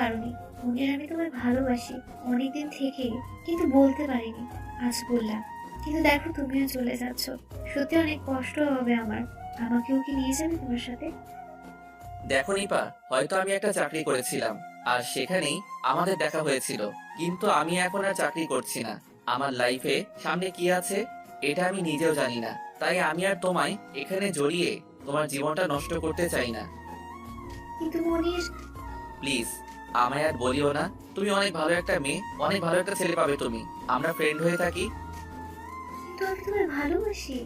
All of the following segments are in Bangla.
পারোনি। মনির, আমি তোমায় ভালোবাসি অনেকদিন থেকে, কিন্তু বলতে পারিনি। আজ বললাম। কিন্তু দেখো, তুমিও চলে যাচ্ছ। সত্যি অনেক কষ্ট হবে আমার। আমাকেও কি নিয়ে যাবে তোমার সাথে? দেখো নিপা, হয়তো আমি একটা চাকরি করেছিলাম আর সেখানেই আমাদের দেখা হয়েছিল, কিন্তু আমি এখন আর চাকরি করছি না। আমার লাইফে সামনে কি আছে এটা আমি নিজেও জানি না। তাই আমি আর তোমায় এখানে জড়িয়ে তোমার জীবনটা নষ্ট করতে চাই না। কিন্তু মনির, প্লিজ, আমায় আর বলিও না। তুমি অনেক ভালো একটা মেয়ে, অনেক ভালো একটা ছেলে পাবে তুমি। আমরা ফ্রেন্ড হয়ে থাকি। কিন্তু আমি তোমায় ভালোবাসি।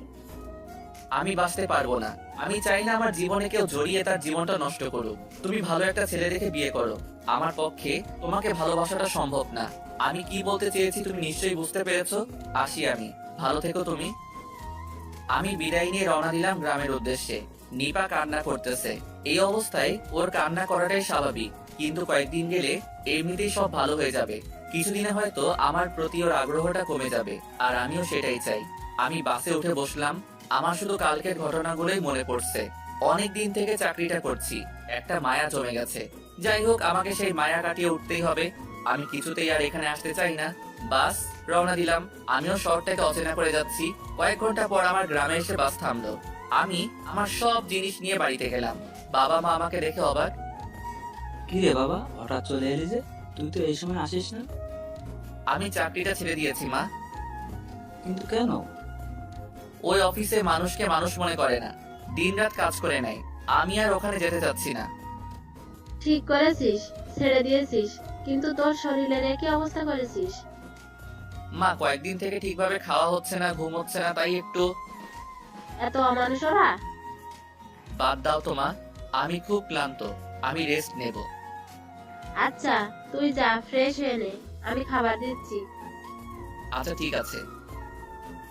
আমি বাঁচতে পারবো না। আমি চাই না আমার জীবনে কেউ জড়িয়ে তার জীবনটা নষ্ট করুক। তুমি ভালো একটা ছেলে দেখে বিয়ে করো। আমার পক্ষে তোমাকে ভালোবাসাটা সম্ভব না। আমি কি বলতে চেয়েছি তুমি নিশ্চয়ই বুঝতে পেরেছো। আসি আমি। ভালো থেকো তুমি। আমি বিদায় নিয়ে রওনা দিলাম গ্রামের উদ্দেশ্যে। নিপা কান্না করতেছে। এই অবস্থায় ওর কান্না করাটাই স্বাভাবিক, কিন্তু কয়েকদিন গেলে এমনিতেই সব ভালো হয়ে যাবে। কিছুদিনে হয়তো আমার প্রতি ওর আগ্রহটা কমে যাবে, আর আমিও সেটাই চাই। আমি বাসে উঠে বসলাম। আমার শুধু কালকের ঘটনাগুলোই মনে পড়ছে। অনেক দিন থেকে চাকরিটা করছি, একটা মায়া জমে গেছে। যাই হোক, আমাকে সেই মায়া কাটিয়ে উঠতেই হবে। আমি কিছুতেই আর এখানে আসতে চাই না। বাস রওনা দিলাম। আমিও শহরটাকে অচেনা করে যাচ্ছি। কয়েক ঘন্টা পর আমার গ্রামে এসে বাস থামলো। আমি আমার সব জিনিস নিয়ে বাড়িতে গেলাম। বাবা মা আমাকে দেখে অবাক। কি রে বাবা, হঠাৎ চলে এলি যে? তুই তো এই সময় আসিস না। আমি চাকরিটা ছেড়ে দিয়েছি মা। কিন্তু কেন? ওই অফিসে মানুষকে মানুষ মনে করে না, দিনরাত কাজ করে নেয়। আমি আর ওখানে যেতে চাচ্ছি না। ঠিক করেছিস, ছেড়ে দিয়েছিস, কিন্তু তোর শরীরের একই অবস্থা করেছিস। মা, কয়েকদিন থেকে ঠিকভাবে খাওয়া হচ্ছে না, ঘুম হচ্ছে না, তাই একটু। এত অমানুষ ওরা। বাদ দাও তো মা, আমি খুব ক্লান্ত। আমি রেস্ট নেব। আচ্ছা, তুই যা, ফ্রেশ হয়ে নে, আমি খাবার দিচ্ছি। আচ্ছা ঠিক আছে।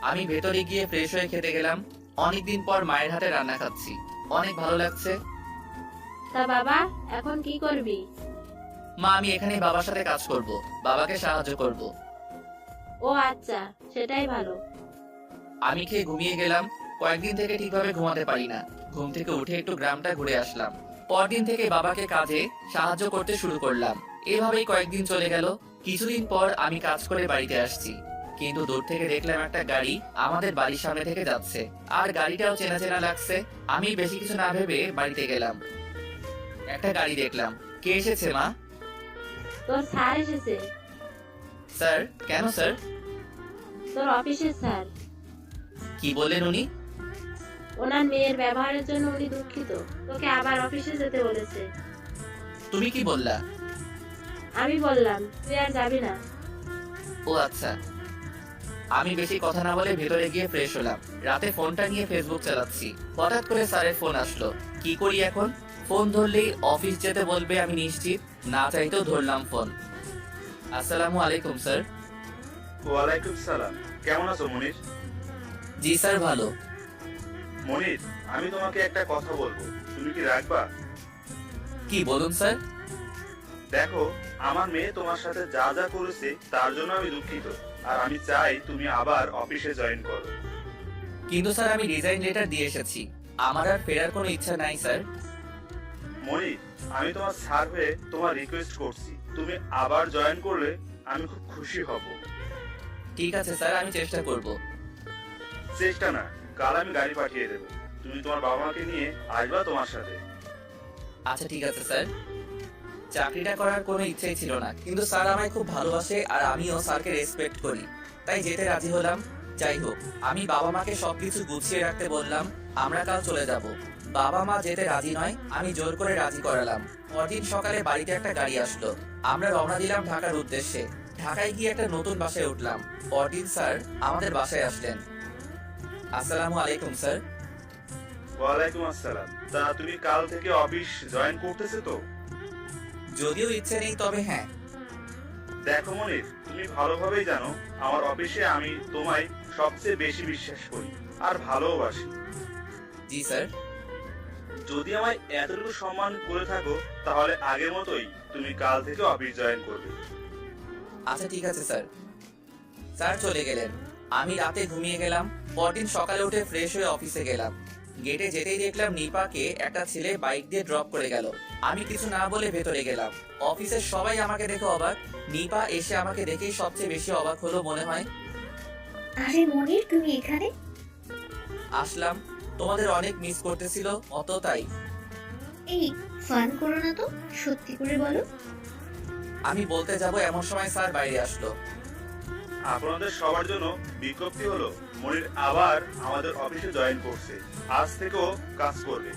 আমি ভেতরে গিয়ে ফ্রেশ হয়ে খেতে গেলাম। অনেকদিন পর মায়ের হাতে রান্না খাচ্ছি, অনেক ভালো লাগছে। তা বাবা, এখন কি করবি? মা, আমি এখানে বাবার সাথে কাজ করব, বাবাকে সাহায্য করব। ও আচ্ছা, সেটাই ভালো। আমি খেয়ে ঘুমিয়ে গেলাম। কয়েকদিন থেকে ঠিকভাবে ঘুমাতে পারি না। ঘুম থেকে উঠে একটু গ্রামটা ঘুরে আসলাম। পরদিন থেকে বাবাকে কাজে সাহায্য করতে শুরু করলাম। এভাবেই কয়েকদিন চলে গেল। কিছুদিন পর আমি কাজ করে বাড়িতে আসছি, কিন্তু দূর থেকে দেখলাম একটা গাড়ি আমাদের বাড়ির সামনে থেকে যাচ্ছে, আর গাড়িটাও চেনা চেনা লাগছে। আমি বেশি কিছু না ভেবে বাড়িতে গেলাম। একটা গাড়ি দেখলাম। কে এসেছে মা? তোর স্যার এসেছে। স্যার? কেন স্যার? তোর অফিসের স্যার। কি বললেন উনি? ওনার মেয়ের ব্যবহারের জন্য উনি দুঃখিত। তোকে আবার অফিসে যেতে বলেছে। তুমি কি বললা? আমি বললাম তুই আর যাবি না। ও আচ্ছা। আমি বেশি কথা না বলে ভেতরে গিয়ে ফ্রেশ হলাম। রাতে ফোনটা নিয়ে ফেসবুক চালাচ্ছি। হঠাৎ করে স্যারের ফোন আসলো। কি করি এখন? ফোন ধরলেই অফিস যেতে বলবে আমি নিশ্চিত। না চাইতেও ধরলাম ফোন। আসসালামু আলাইকুম স্যার। ওয়ালাইকুম সালাম। কেমন আছো মনির? জি স্যার, ভালো। মনির, আমি তোমাকে একটা কথা বলবো, তুমি কি রাখবা? কি বলুন স্যার? দেখো, আমার মেয়ে তোমার সাথে যা যা করেছে তার জন্য আমি দুঃখিত, আর আমি চাই তুমি আবার অফিসে জয়েন করো। কিন্তু স্যার, আমি রিজাইন লেটার দিয়ে এসেছি। আমার আর ফেরার কোনো ইচ্ছা নাই স্যার। মনির, আমি তোমার স্যার হয়ে তোমার রিকোয়েস্ট করছি, তুমি আবার জয়েন করলে আমি খুব খুশি হব। ঠিক আছে স্যার, আমি চেষ্টা করব। চেষ্টা না, কাল আমি গাড়ি পাঠিয়ে দেবো, তুমি তোমার বাবা মাকে নিয়ে আসবা তোমার সাথে। আচ্ছা ঠিক আছে স্যার। চাকরিটা করার কোনো ইচ্ছাই ছিল না, কিন্তু স্যার আমায় খুব ভালোবাসে আর আমিও স্যারকে রেসপেক্ট করি, তাই যেতে রাজি হলাম। যাই হোক, আমি বাবা মাকে সবকিছু গুছিয়ে রাখতে বললাম। আমরা কাল চলে যাব। বাবা মা যেতে রাজি নয়, আমি জোর করে রাজি করালাম। পরদিন সকালে বাড়িতে একটা গাড়ি আসলো। আমরা রওনা দিলাম ঢাকার উদ্দেশ্যে। ঢাকায় গিয়ে একটা নতুন বাসায় উঠলাম। পরদিন স্যার আমাদের বাসায় আসলেন। আসসালামু আলাইকুম স্যার। ওয়ালাইকুম আসসালাম। তা তুমি কাল থেকে অফিস জয়েন করতেছো তো? যদিও ইচ্ছে নেই, তবে হ্যাঁ। দেখো মনির, তুমি ভালোভাবেই জানো আমার অফিসে আমি তোমায় সবচেয়ে বেশি বিশ্বাস করি আর ভালোবাসি। জি স্যার। যদি আমায় এতটুকু সম্মান করে থাকো, তাহলে আগের মতোই তুমি কাল থেকে অফিস জয়েন করবে। আচ্ছা ঠিক আছে স্যার। স্যার চলে গেলেন। আমি রাতে ঘুমিয়ে গেলাম। পরদিন সকালে উঠে ফ্রেশ হয়ে অফিসে গেলাম। গেটে যেতেই দেখলাম নিপাকে একটা ছেলে বাইক দিয়ে ড্রপ করে গেল। আমি কিছু না বলে ভেতরে গেলাম। অফিসের সবাই আমাকে দেখে অবাক। নিপা এসে আমাকে দেখেই সবচেয়ে বেশি অবাক হলো মনে হয়। আরে মনির, তুমি এখানে? আসলাম, তোমাদের অনেক মিস করতেছিল অত তাই। এই, ফান করো না তো, সত্যি করে বলো। আমি বলতে যাব এমন সময় স্যার বাইরে আসলো। আপনাদের সবার জন্য বিজ্ঞপ্তি হলো, মনির আবার আমাদের অফিসে জয়েন করছে। আজ থেকেও কাজ করবে।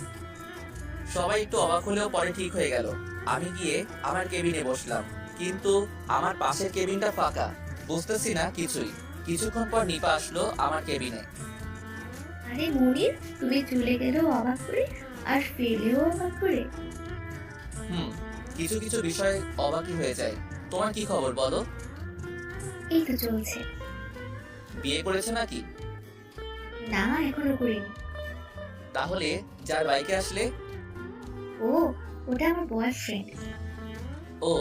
সবাই একটু অবাক হলেও পরে ঠিক হয়ে গেল। আমি গিয়ে আমার কেবিনে বসলাম, কিন্তু আমার পাশের কেবিনটা ফাঁকা। বুঝতেছি না কিছুই। কিছুক্ষণ পর নিপা আসলো আমার কেবিনে। আরে মনির, তুমি চলে গেলেও অবাক করে আর ফেলেও অবাক করে। কিছু কিছু বিষয় অবাকই হয়ে যায়। তোমার কি খবর বলো? এই তো চলছে। বিয়ে করেছে নাকি? না, এখনো করিনি। তাহলে যার বাইকে আসলে? ও, ওটা আমার বয়ফ্রেন্ড। ও,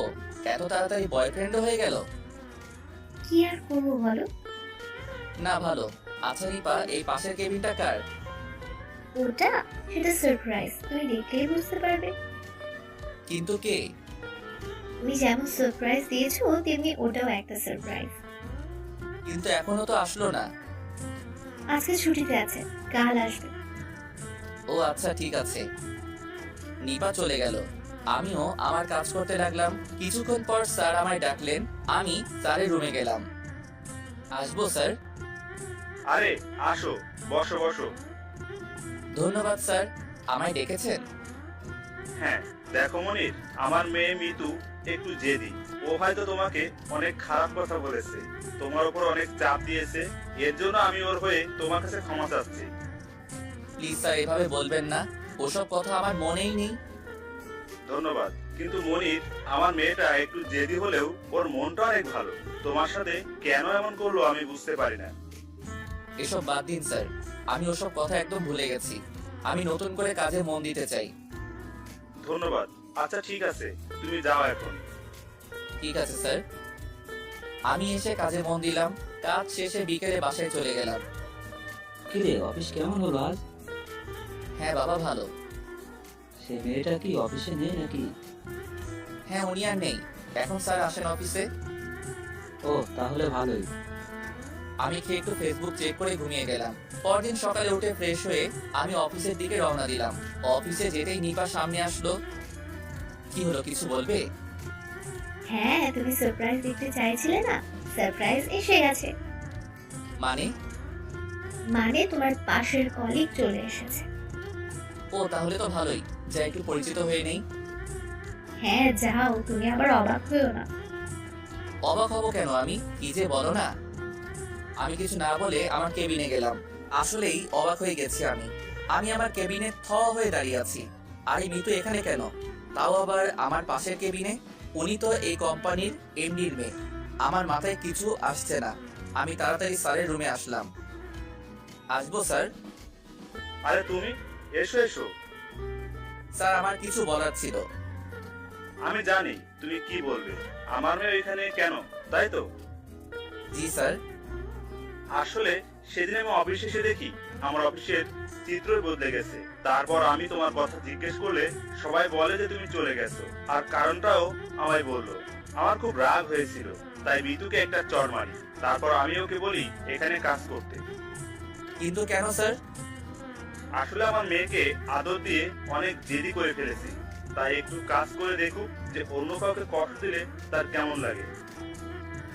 এত তাড়াতাড়ি বয়ফ্রেন্ডও হয়ে গেল? কি আর করবো বলো। না ভালো। আচ্ছা নিপা, এই পাশের কেবিনটা কার? ওটা, সেটা সারপ্রাইজ, তুমি দেখলেই বুঝতে পারবে। কিন্তু কে? তুমি যেমন সারপ্রাইজ দিয়েছো তেমনি ওটাও একটা সারপ্রাইজ। কিন্তু এখনো তো আসলো না। আজকে ছুটিতে আছে, কাল আসবে। ও আচ্ছা, ঠিক আছে। নিপা চলে গেল। আমিও আমার কাজ করতে লাগলাম। কিছুক্ষণ পর স্যার আমায় ডাকলেন। আমি স্যারের রুমে গেলাম। আসবো স্যার? আরে আসো, বসো বসো। ধন্যবাদ স্যার। আমায় ডেকেছেন? হ্যাঁ, দেখো মনির, আমার মেয়ে মিতু একটু জেদি। ও হয়তো তোমাকে অনেক খারাপ কথা বলেছে, তোমার উপর অনেক চাপ দিয়েছে। এর জন্য আমি ওর হয়ে তোমার কাছে ক্ষমা চাচ্ছি। প্লিজ স্যার, এভাবে বলবেন না। ওসব কথা আমার মনেই নেই। ধন্যবাদ। কিন্তু মনির, আমার মেয়েটা একটু জেদি হলেও ওর মনটা অনেক ভালো। তোমার সাথে কেন এমন করলো আমি বুঝতে পারি না। এসব বাদ দিন স্যার। আমি ওসব কথা একদম ভুলে গেছি। আমি নতুন করে কাজে মন দিতে চাই। ধন্যবাদ। আচ্ছা ঠিক আছে, তুমি যাও এখন। ঠিক আছে স্যার। আমি এসে কাজে মন দিলাম। কাজ শেষে বিকেলে বাসায় চলে গেলাম। কিরে, অফিস কেমন হলো আজ? হ্যাঁ বাবা, ভালো। সে মেয়েটা কি অফিসে নেই নাকি? হ্যাঁ, উনি আর নেই। এখন স্যার আসেন অফিসে। ও, তাহলে ভালোই। আমি খেয়ে একটু ফেসবুক চেক করে ঘুমিয়ে গেলাম। পরদিন সকালে উঠে ফ্রেশ হয়ে আমি অফিসের দিকে রওনা দিলাম। অফিসে যেতেই নিপা সামনে আসলো। কি হলো, কিছু বলবে? হ্যাঁ, তুমি সারপ্রাইজ দিতে চাইছিলে না, সারপ্রাইজ এসে গেছে। মানে? মানে তোমার পাশের কলিগ চলে এসেছে। ও, তাহলে তো ভালোই। যা একটু পরিচিত হয়ে নেই। হ্যাঁ যাও, তুমি আবার অবাক হয়েও না। অবাক হবো কেন আমি? কি যে বলো না। আমি কিছু না বলে আমার কেবিনে গেলাম। আসলেই অবাক হয়ে গেছি আমি। আমি আমার কেবিনে থ হয়ে দাঁড়িয়ে আছি। আর এই মিতু এখানে কেন? তাও আবার আমার পাশের কেবিনে। উনি তো এই কোম্পানির এমডির মেয়ে। আমার মাথায় কিছু আসছে না। আমি তাড়াতাড়ি স্যারের রুমে আসলাম। আসবো স্যার? আরে তুমি, এসো এসো। স্যার, আমার কিছু বলার ছিল। আমি জানি তুমি কি বলবে। আমার মেয়ে এখানে কেন, তাই তো? জি স্যার। আসলে সেদিন আমি অফিসে এসে দেখি আমার অফিসের চিত্রই বদলে গেছে। তারপর আমি তোমার কথা জিজ্ঞেস করলে সবাই বলে যে তুমি চলে গেছো, আর কারণটাও আমায় বললো। আমার খুব রাগ হয়েছিল, তাই মিতুকে একটা চড় মারি। তারপর আমি ওকে বলি এখানে কাজ করতে। কিন্তু কেন স্যার? আসলে আমার মেয়েকে আদর দিয়ে অনেক জেদি করে ফেলেছি, তাই একটু কাজ করে দেখুক যে অন্য কাউকে কষ্ট দিলে তার কেমন লাগে।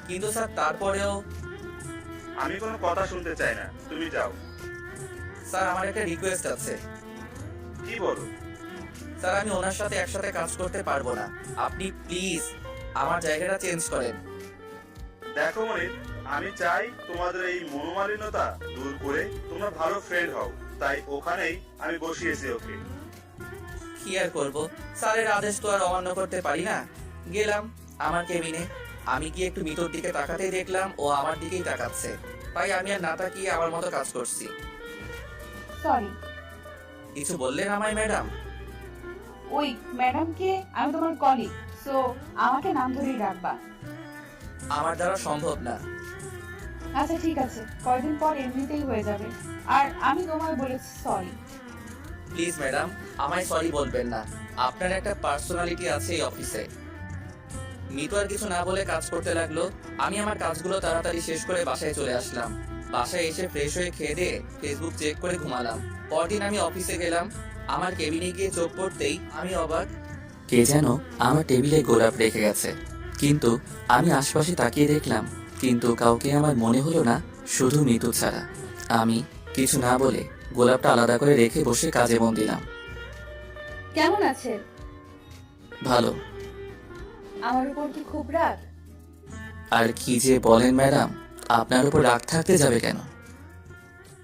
কিন্তু স্যার, তারপরেও। আমি কোনো কথা শুনতে চাই না, তুমি যাও। স্যার, আমার একটা রিকোয়েস্ট আছে। কি বলো? স্যার, আমি ওনার সাথে একসাথে কাজ করতে পারবো না। আপনি প্লিজ আমার জায়গাটা চেঞ্জ করেন। দেখো মনির, আমি চাই তোমাদের এই মনোমালিন্যতা দূর করে তোমরা ভালো ফ্রেন্ড হও, তাই ওখানেই আমি বসিয়েছি ওকে। কি আর করবো, স্যারের আদেশ তো আর অমান্য করতে পারি না। গেলাম আমার কেবিনে। আমি গিয়ে একটু মিতুর দিকে তাকাতেই দেখলাম ও আমার দিকেই তাকাচ্ছে। তাই আমি আর না তাকিয়ে আমার মতো কাজ করছি। সরি। কিছু বললেন আমায় ম্যাডাম? ওই ম্যাডামকে, আমি তোমার কলিগ, সো আমাকে নাম ধরেই রাখবা। আমার দ্বারা সম্ভব না। আচ্ছা ঠিক আছে, কয়দিন পর এমনিতেই হয়ে যাবে। আর আমি তোমায় বলেছি সরি। প্লিজ ম্যাডাম, আমায় সরি বলবেন না। আপনার একটা পার্সোনালিটি আছে এই অফিসে। মিতু আর কিছু না বলে কাজ করতে লাগলো। আমি আমার কাজগুলো তাড়াতাড়ি শেষ করে বাসায় চলে আসলাম। বাসায় এসে ফ্রেশ হয়ে খেয়ে দিয়ে ফেসবুক চেক করে ঘুমালাম। পরদিন আমি অফিসে গেলাম। আমার কেবিনে গিয়ে চোখ পড়তেই আমি অবাক, কে যেন আমার টেবিলে গোলাপ রেখে গেছে। কিন্তু আমি আশপাশে তাকিয়ে দেখলাম, কিন্তু কাউকে আমার মনে হলো না, শুধু মিতু ছাড়া। আমি কিছু না বলে গোলাপটা আলাদা করে রেখে বসে কাজে মন দিলাম। কেমন আছেন? ভালো। আমার উপর কি খুব রাগ? আর কি যে বলেন ম্যাডাম, আপনার উপর রাগ থাকতে যাবে কেন?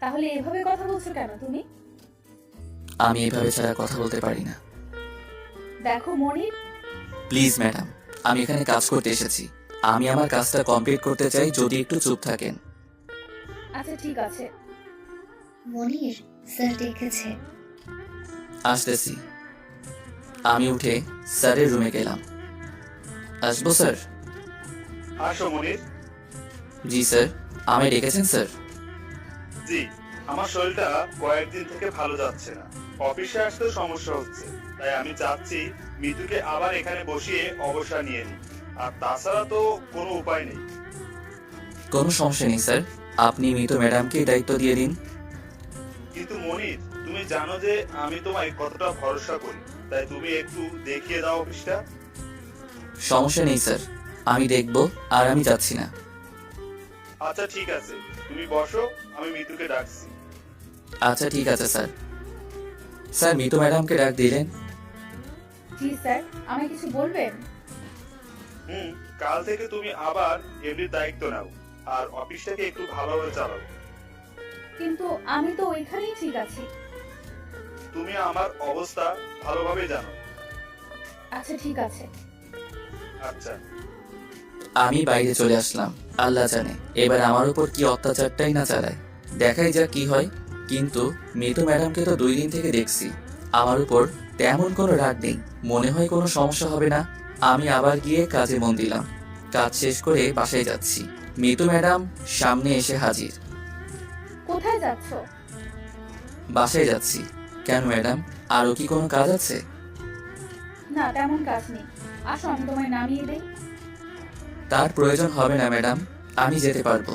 তাহলে এভাবে কথা বলছো কেন তুমি? আমি এভাবে ছাড়া কথা বলতে পারি না। দেখো মনির, প্লিজ ম্যাডাম, আমি এখানে কাজ করতে এসেছি। আমি আমার কাজটা কমপ্লিট করতে চাই, যদি একটু চুপ থাকেন। আচ্ছা ঠিক আছে। মনির, স্যার ডেকেছে। আসতেছি। আমি উঠে স্যারের রুমে গেলাম। আসবো স্যার? আসো মনির। জি স্যার। আমায় ডেকেছেন স্যার? জি, আমার শরীরটা কয়েকদিন থেকে ভালো যাচ্ছে না। অফিসে আসতে সমস্যা হচ্ছে, তাই আমি চাচ্ছি মিতুকে আবার এখানে বসিয়ে অবসর নিয়ে নিই। আর তাছাড়া তো কোনো উপায় নেই। কোনো সমস্যা নেই স্যার, আপনি মিতু ম্যাডামকে দায়িত্ব দিয়ে দিন। কিন্তু মনির, তুমি জানো যে আমি তোমায় কতটা ভরসা করি, তাই তুমি একটু দেখিয়ে দাও অফিসটা। সমস্যা নেই স্যার, আমি দেখব। আর আমি যাচ্ছি না। আচ্ছা ঠিক আছে, তুমি বসো, আমি মিতুকে ডাকছি। আচ্ছা ঠিক আছে স্যার। স্যার, মিতু ম্যাডামকে ডাক দিলেন? জি স্যার, আমায় কিছু বলবেন? কাল থেকে তুমি আবার এমডির দায়িত্ব নাও, আর অফিসটাকে একটু ভালোভাবে চালাও। কিন্তু আমি তো ওইখানেই ঠিক আছি। তুমি আমার অবস্থা ভালোভাবে জানো। আচ্ছা ঠিক আছে। আচ্ছা। আমি বাইরে চলে আসলাম। আল্লাহ জানে এবার আমার উপর কি অত্যাচারটাই না চালায়। দেখাই যাক কি হয়। কিন্তু মিতু ম্যাডামকে তো 2 দিন থেকে দেখছি। আমার উপর তেমন কোনো রাগ নেই, মনে হয় কোনো সমস্যা হবে না। আমি আবার গিয়ে কাজে মন দিলাম। কাজ শেষ করে বাসায় যাচ্ছি। মিতু ম্যাডাম সামনে এসে হাজির। কোথায় যাচ্ছ? বাসায় যাচ্ছি। কেন ম্যাডাম, আরও কি কোনো কাজ আছে? না, তেমন কাজ নেই। আসো, আমি তোমায় নামিয়ে দেই। তার প্রয়োজন হবে না ম্যাডাম, আমি যেতে পারবো।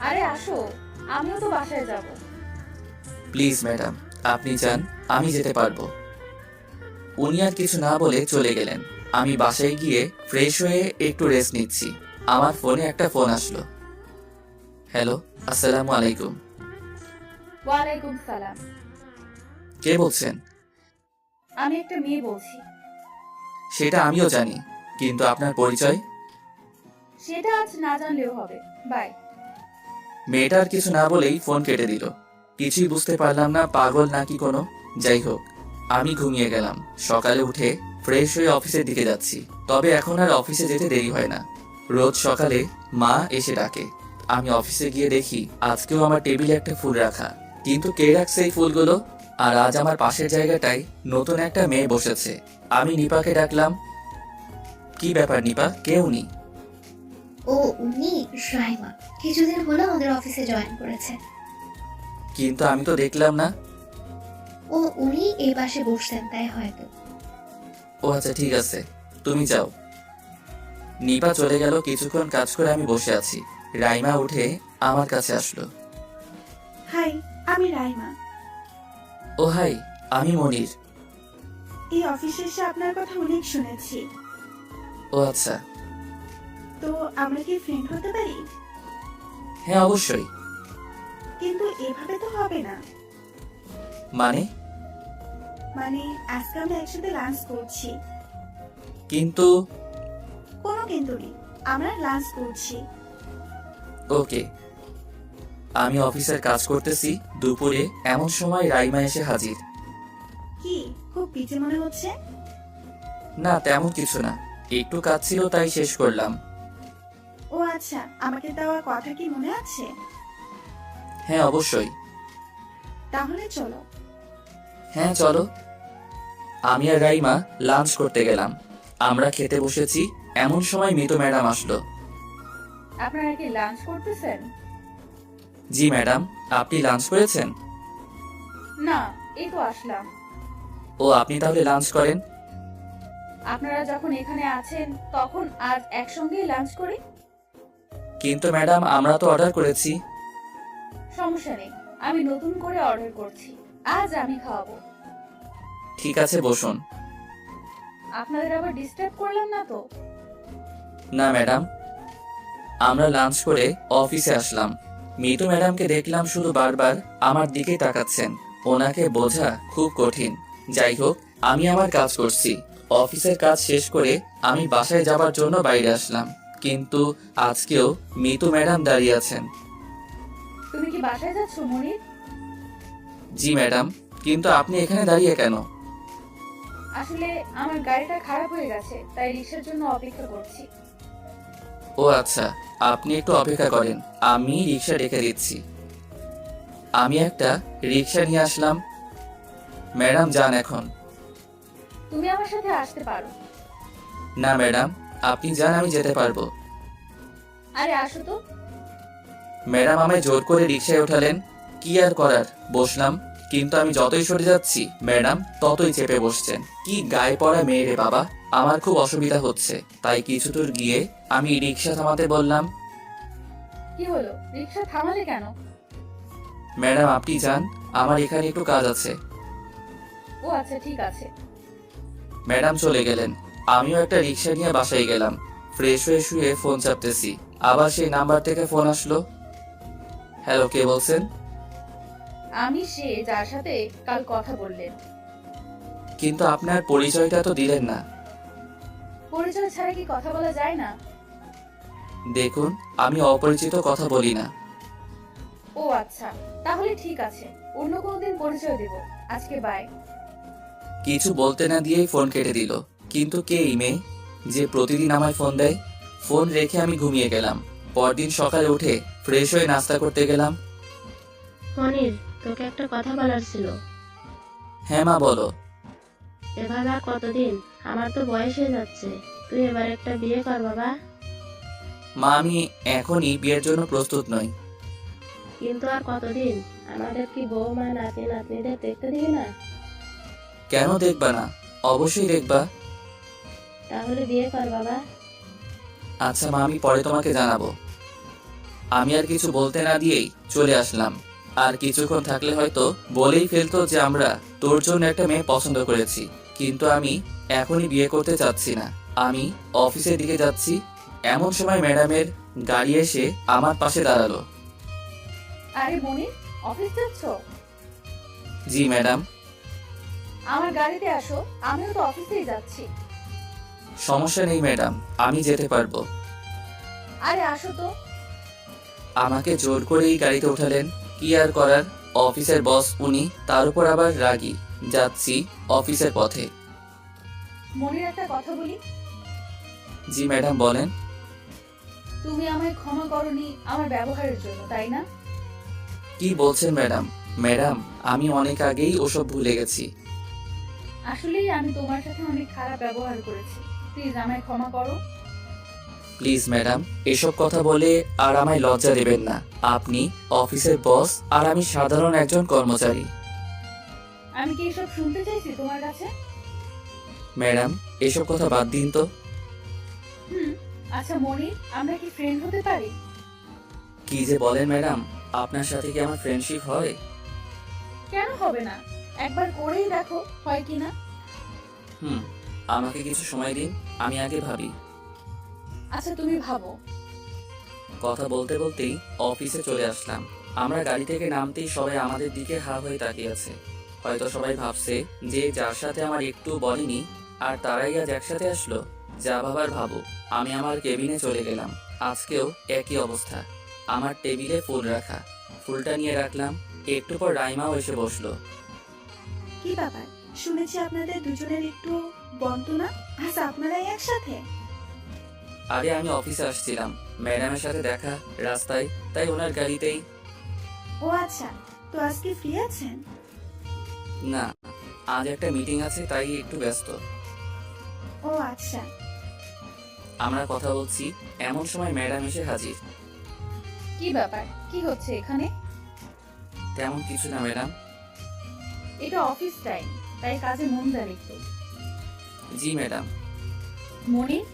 আরে আসো, আমিও তো বাসায় যাব। প্লিজ ম্যাডাম, আপনি যান, আমি যেতে পারবো। উনি আর কিছু না বলে চলে গেলেন। আমি বাসায় গিয়ে ফ্রেশ হয়ে একটু রেস্ট নিচ্ছি। আমার ফোনে একটা ফোন আসলো। হ্যালো, আসসালামু আলাইকুম। ওয়ালাইকুম সালাম। কে বলছেন? আমি একটা মেয়ে বলছি। সেটা আমিও জানি, কিন্তু আপনার পরিচয়? সেটা আজ না জানলেও হবে। বাই। মেয়েটা আর কিছু না বলেই ফোন কেটে দিল। কিছুই বুঝতে পারলাম না, পাগল নাকি কোনো। যাই হোক, আমি ঘুমিয়ে গেলাম। সকালে উঠে ফ্রেশ হয়ে অফিসের দিকে যাচ্ছি। তবে এখন আর অফিসে যেতে দেরি হয় না। রোজ সকালে মা এসে ডাকে। আমি অফিসে গিয়ে দেখি আজকেও আমার টেবিলে একটা ফুল রাখা। কিন্তু কে রাখছে এই ফুলগুলো? আর আজ আমার পাশের জায়গাটায় নতুন একটা মেয়ে বসেছে। আমি নিপাকে ডাকলাম। কি ব্যাপার নিপা, কে উনি? ও উনি রাইমা, কিছুদিন হলো আমাদের অফিসে জয়েন করেছে। কিন্তু আমি তো দেখলাম না। ও উনি এই পাশে বসতেন, তাই হয়তো। ও আচ্ছা ঠিক আছে, তুমি যাও। নিপা চলে গেল। কিছুক্ষণ কাজ করে আমি বসে আছি। রাইমা উঠে আমার কাছে আসলো। হাই, আমি রাইমা। ও হাই, আমি মনির। এই অফিসে এসে আপনার কথা অনেক শুনেছি। ও আচ্ছা। তো আমরা কি ফ্রেন্ড হতে পারি? হ্যাঁ অবশ্যই। কিন্তু এভাবে তো হবে না। মানে? মানে আজকে আমরা একসাথে লাঞ্চ করছি। কিন্তু? কোনো কিন্তু নেই, আমরা লাঞ্চ করছি। ওকে। আমি অফিসের কাজ করতেছি। দুপুরে এমন সময় রাইমা এসে হাজির। কি খুব বিজি মনে হচ্ছে? না তেমন কিছু না, একটু কাজ ছিল তাই শেষ করলাম। ও আচ্ছা, আমাকে দেওয়া কথা কি মনে আছে? হ্যাঁ অবশ্যই। তাহলে চলো। হ্যাঁ চলো। আমি আর রাইমা লাঞ্চ করতে গেলাম। আমরা খেতে বসেছি, এমন সময় মিতু ম্যাডাম আসলো। আপনারা কি লাঞ্চ করতেছেন? জি ম্যাডাম, আপনি লাঞ্চ করেছেন? না, এই তো আসলাম। ও আপনি তাহলে লাঞ্চ করেন? আপনারা যখন এখানে আছেন তখন আজ একসঙ্গেই লাঞ্চ করি। কিন্তু ম্যাডাম আমরা তো অর্ডার করেছি। সমস্যা নেই, আমি নতুন করে অর্ডার করছি। আজ আমি খাওয়াবো। ঠিক আছে বসুন। আপনাদের আবার ডিস্টার্ব করলাম না তো? না ম্যাডাম, আমরা লাঞ্চ করে অফিসে আসলাম। মিতু ম্যাডামকে দেখলাম শুধু বারবার আমার দিকেই তাকাচ্ছেন। ওনাকে বোঝা খুব কঠিন। যাই হোক, আমি আমার কাজ করছি। অফিসের কাজ শেষ করে আমি বাসায় যাবার জন্য বাইরে আসলাম, কিন্তু আজকেও মিতু ম্যাডাম দাঁড়িয়ে আছেন। তুমি কি বাসায় যাচ্ছ মনির? জি ম্যাডাম, কিন্তু আপনি এখানে দাঁড়িয়ে কেন? আসলে আমার গাড়িটা খারাপ হয়ে গেছে, তাই রিক্সার জন্য অপেক্ষা করছি। ও আচ্ছা, আপনি একটু অপেক্ষা করেন, আমি রিক্সা রেখে দিচ্ছি। আমি একটা রিক্সা নিয়ে আসলাম। ম্যাডাম যান এখন। তুমি আমার সাথে আসতে পারো। না ম্যাডাম, আপনি যান, আমি যেতে পারবো। আরে আসো তো। ম্যাডাম আমায় জোর করে রিক্সায় ওঠালেন। কি আর করার, বসলাম। কিন্তু আমি যতই সরে যাচ্ছি ম্যাডাম ততই চেপে বসছেন। কি গায়ে পড়া মেয়ে রে বাবা! আমার খুব অসুবিধা হচ্ছে, তাই কিছু দূর গিয়ে আমি রিক্সা থামাতে বললাম। কি হলো, রিক্সা থামালে কেন? ম্যাডাম আপনি যান, আমার এখানে একটু কাজ আছে। ও আচ্ছা, ঠিক আছে। ম্যাডাম চলে গেলেন। আমিও একটা রিক্সা নিয়ে বাসায় গেলাম। ফ্রেশ হয়ে শুয়ে ফোন চাপতেছি, আবার সেই নাম্বার থেকে ফোন আসলো। হ্যালো, কে বলছেন? আমি সে যার সাথে কাল কথা বললেন। কিন্তু আপনার পরিচয়টা তো দিলেন না। পরিচয় ছাড়া কি কথা বলা যায় না? দেখুন, আমি অপরিচিত কথা বলি না। ও আচ্ছা, তাহলে ঠিক আছে, অন্য কোনো দিন পরিচয় দেব। আজকে বাই। কিছু বলতে না দিয়েই ফোন কেটে দিল। কিন্তু কে এই মেয়ে যে প্রতিদিন আমায় ফোন দেয়? ফোন রেখে আমি ঘুমিয়ে গেলাম। পরদিন সকালে উঠে ফ্রেশ হয়ে নাস্তা করতে গেলাম। মনির, তোকে একটা কথা বলার ছিল। হ্যাঁ মা, বলো। এভাবে আর কতদিন? আমার তো বয়স হয়ে যাচ্ছে। তুই এবার একটা বিয়ে কর বাবা। মা, আমি এখনই বিয়ের জন্য প্রস্তুত নই। কিন্তু আর কতদিন? আমাদের কি বৌমা নাতি নাতনিদের দেখতে দিবি না? কেন দেখবা না? অবশ্যই দেখবা। তাহলে বিয়ে কর বাবা। আচ্ছা মা, আমি পরে তোমাকে জানাবো। আমি আর কিছু বলতে না দিয়েই চলে আসলাম। আর কিছুক্ষণ থাকলে হয়তো বলেই ফেলতো যে আমরা তোর জন্য একটা মেয়ে পছন্দ করেছি। কিন্তু আমি এখনই বিয়ে করতে চাচ্ছি না। আমি অফিসের দিকে যাচ্ছি, এমন সময় ম্যাডামের গাড়ি এসে আমার পাশে দাঁড়ালো। আরে মনির, অফিস যাচ্ছ? জি ম্যাডাম। আমার গাড়িতে আসো, আমিও তো অফিসেই যাচ্ছি। সমস্যা নেই ম্যাডাম, আমি যেতে পারবো। আরে আসো তো। আমাকে জোর করেই গাড়িতে উঠালেন। কি আর করার, অফিসের বস উনি, তার উপর আবার রাগী। যাচ্ছি অফিসের পথে। মনির, একটা কথা বলি। জি ম্যাডাম, বলেন। তুমি আমায় ক্ষমা করনি আমার ব্যবহারের জন্য, তাই না? কি বলছেন ম্যাডাম? ম্যাডাম, আমি অনেক আগেই ওসব ভুলে গেছি। আসলেই আমি তোমার সাথে অনেক খারাপ ব্যবহার করেছি। প্লিজ আমায় ক্ষমা করো। প্লিজ ম্যাডাম, এসব কথা বলে আর আমায় লজ্জা দেবেন না। আপনি অফিসের বস আর আমি সাধারণ একজন কর্মচারী। আমি কি এসব শুনতে চাইছি তোমার কাছে? ম্যাডাম, এসব কথা বাদ দিন তো। আচ্ছা মনির, আমরা কি ফ্রেন্ড হতে পারি? কি যে বলেন ম্যাডাম, আপনার সাথে কি আমার ফ্রেন্ডশিপ হয়? কেন হবে না? একবার করেই দেখো হয় কিনা। আমাকে কিছু সময় দিন, আমি আগে ভাবি। আচ্ছা তুমি ভাবো। কথা বলতে বলতেই অফিসে চলে আসলাম। আমরা গাড়ি থেকে নামতেই সবাই আমাদের দিকে হা হয়ে তাকিয়ে আছে। হয়তো সবাই ভাবছে যে যার সাথে আমার একটু বলেনি আর তারাই আজ একসাথে আসলো। যা ভাবার ভাবুক। আমি আমার কেবিনে চলে গেলাম। আজকেও একই অবস্থা। আমার টেবিলে ফুল রাখা, ফুলটা নিয়ে রাখলাম। একটু পর রাইমাও এসে বসলো। কি ব্যাপার, শুনেছি আপনাদের দুজনের একটু বন্ধু না? আজ আপনারাই একসাথে? আরে আমি অফিসে আসছিলাম, ম্যাডামের সাথে দেখা রাস্তায়, তাই ওনার গাড়িতেই। ও আচ্ছা, তো আজকে ফ্রি আছেন? না, আজ একটা মিটিং আছে, তাই একটু ব্যস্ত। ও আচ্ছা। আমরা কথা বলছি, এমন সময় ম্যাডাম এসে হাজির। কি ব্যাপার, কি হচ্ছে এখানে? তেমন কিছু না ম্যাডাম। এটা অফিস টাইম, তাই কাজে মন দেন একটু। জি ম্যাডাম। মনির,